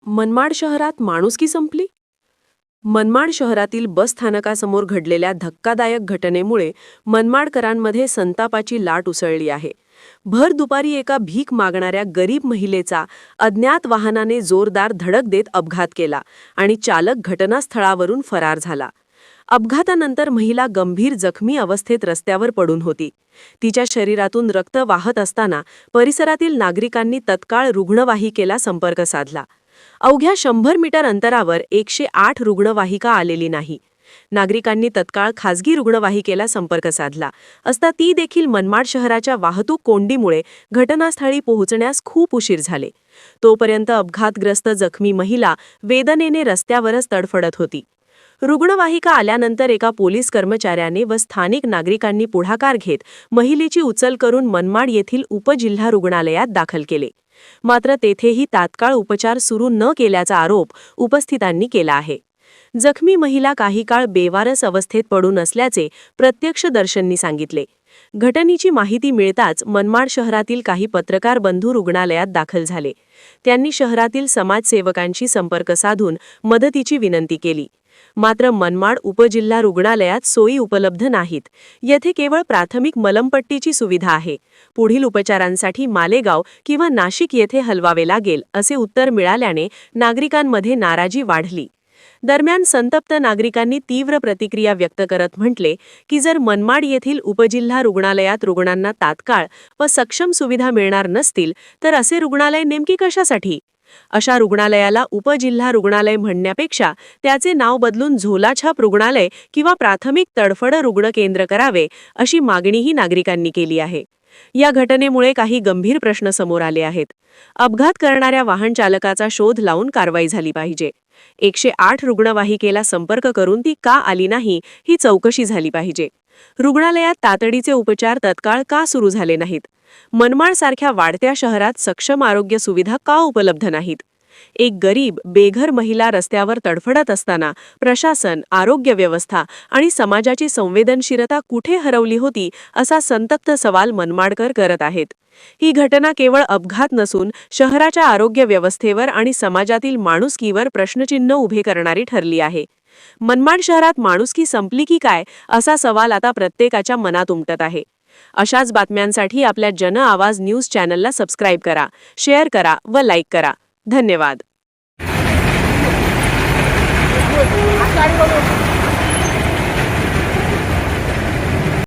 मनमाड शहरात माणुसकी संपली? मनमाड शहरातील बस स्थानकासमोर घडलेल्या धक्कादायक घटनेमुळे मनमाडकरांमध्ये संतापाची लाट उसळली आहे. भर दुपारी एका भीक मागणाऱ्या गरीब महिलेचा अज्ञात वाहनाने जोरदार धडक देत अपघात केला आणि चालक घटनास्थळावरून फरार झाला. अपघातानंतर महिला गंभीर जखमी अवस्थेत रस्त्यावर पडून होती. तिच्या शरीरातून रक्त वाहत असताना परिसरातील नागरिकांनी तत्काळ रुग्णवाहिकेला संपर्क साधला. अवघ्या 100 मीटर अंतरावर 108 रुग्णवाहिका आलेली नाही. नागरिकांनी तत्काळ खासगी रुग्णवाहिकेला संपर्क साधला असता ती देखील मनमाड शहराच्या वाहतूक कोंडीमुळे घटनास्थळी पोहोचण्यास खूप उशीर झाले. तोपर्यंत अपघातग्रस्त जखमी महिला वेदनेने रस्त्यावरच तडफडत होती. रुग्णवाहिका आल्यानंतर एका पोलीस कर्मचाऱ्याने व स्थानिक नागरिकांनी पुढाकार घेत महिलेची उचल करून मनमाड येथील उपजिल्हा रुग्णालयात दाखल केले. मात्र तेथेही तात्काळ उपचार सुरू न केल्याचा आरोप उपस्थितांनी केला आहे. जखमी महिला काही काळ बेवारस अवस्थेत पडून असल्याचे प्रत्यक्षदर्शींनी सांगितले. घटनेची माहिती मिळताच मनमाड शहरातील काही पत्रकार बंधू रुग्णालयात दाखल झाले. त्यांनी शहरातील समाजसेवकांशी संपर्क साधून मदतीची विनंती केली. मात्र मनमाड उपजिल्हा रुग्णालयात सोयी उपलब्ध नाहीत. येथे केवळ प्राथमिक मलमपट्टीची सुविधा आहे. पुढील उपचारांसाठी मालेगाव किंवा नाशिक येथे हलवावे लागेल असे उत्तर मिळाल्याने नागरिकांमध्ये नाराजी वाढली. दरम्यान संतप्त नागरिकांनी तीव्र प्रतिक्रिया व्यक्त करत म्हटले की जर मनमाड येथील उपजिल्हा रुग्णालयात रुग्णांना तात्काळ व सक्षम सुविधा मिळणार नसतील तर असे रुग्णालय नेमकी कशासाठी? अशा रुग्णालयाला उपजिल्हा रुग्णालय म्हणण्यापेक्षा त्याचे नाव बदलून झोलाछाप रुग्णालय किंवा प्राथमिक तडफड रुग्ण केंद्र करावे अशी मागणीही नागरिकांनी केली आहे. या घटनेमुळे काही गंभीर प्रश्न समोर आले आहेत. अपघात करणाऱ्या वाहन चालकाचा शोध लावून कारवाई झाली पाहिजे. 108 रुग्णवाहिकेला संपर्क करून ती का आली नाही ही चौकशी झाली पाहिजे. रुग्णालयात तातडीचे उपचार तत्काळ का सुरू झाले नाहीत? मनमाडसारख्या वाढत्या शहरात सक्षम आरोग्य सुविधा का उपलब्ध नाहीत? एक गरीब बेघर महिला रस्त्यावर तडफडत असताना प्रशासन, आरोग्य व्यवस्था आणि समाजाची संवेदनशीलता कुठे हरवली होती असा संतप्त सवाल मनमाडकर करत आहेत. ही घटना केवळ अपघात नसून शहराच्या आरोग्य व्यवस्थेवर आणि समाजातील माणुसकीवर प्रश्नचिन्ह उभे करणारी ठरली आहे. मनमाड शहरात माणुसकी संपली की काय असा सवाल आता प्रत्येकाच्या मनात उमटत आहे. अशाच बातम्यांसाठी आपल्या जन आवाज न्यूज चॅनलला सबस्क्राईब करा, शेअर करा व लाईक करा. धन्यवाद.